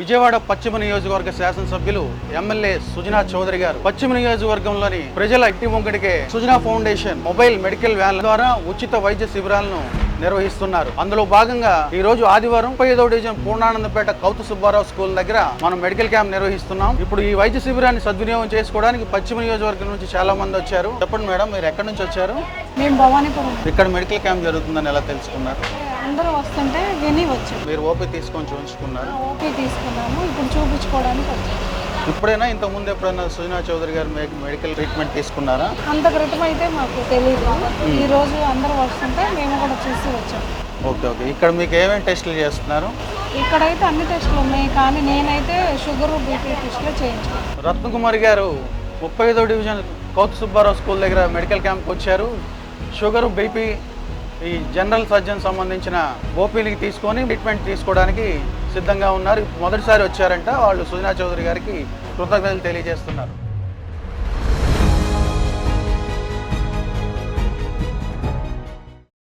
విజయవాడ పశ్చిమ నియోజకవర్గ శాసనసభ్యులు ఎమ్మెల్యే సుజనా చౌదరి గారు పశ్చిమ నియోజకవర్గంలోని ప్రజల ఇంటి ముంగడికే Sujana foundation mobile medical van ద్వారా ఉచిత వైద్య శిబిరాలను నిర్వహిస్తున్నారు. అందులో భాగంగా ఈ రోజు ఆదివారం 35వ డివిజన్ పూర్ణానందపేట కౌతు సుబ్బారావు స్కూల్ దగ్గర మనం మెడికల్ క్యాంప్ నిర్వహిస్తున్నాం. ఇప్పుడు ఈ వైద్య శిబిరాన్ని సద్వినియోగం చేసుకోవడానికి పశ్చిమ నియోజకవర్గం నుంచి చాలా మంది వచ్చారు. చెప్పండి మేడం, మీరు ఎక్కడి నుంచి వచ్చారు? మేము భవానీపురం. ఇక్కడ మెడికల్ క్యాంప్ జరుగుతుందని ఎలా తెలుసుకున్నారు? అందరూ వస్తుంటే విని వచ్చాం. మీరు ఓపీ తీసుకొని చూపించుకున్నారు? ఓపీ తీసుకున్నాము, ఇప్పుడు చూపించుకోవడానికి వచ్చాము. ఇప్పుడైనా ఇంతకుముందు ఎప్పుడైనా సుజనా చౌదరి గారు మెడికల్ ట్రీట్మెంట్ తీసుకున్నారా? అంత క్రితం అయితే మాకు తెలియదు. ఈ రోజు అందరూ వస్తుంటే మేము కూడా చూసి వచ్చాము. Okay okay. ఇక్కడ మీకు ఏమేమి టెస్టులు చేస్తున్నారు? ఇక్కడైతే అన్ని టెస్టులు ఉన్నాయి, కానీ నేనైతే షుగర్ బీపీ టెస్టులు చేయించుకున్నాను. రత్నకుమారి గారు 35వ డివిజన్ కౌతు సుబ్బారావు స్కూల్ దగ్గర మెడికల్ క్యాంప్కి వచ్చారు. షుగర్ బీపీ ఈ జనరల్ సర్జన్ సంబంధించిన ఓపీలకి తీసుకొని ట్రీట్మెంట్ తీసుకోవడానికి సిద్ధంగా ఉన్నారు. మొదటిసారి వచ్చారంట. వాళ్ళు సుజనా చౌదరి గారికి కృతజ్ఞతలు తెలియజేస్తున్నారు.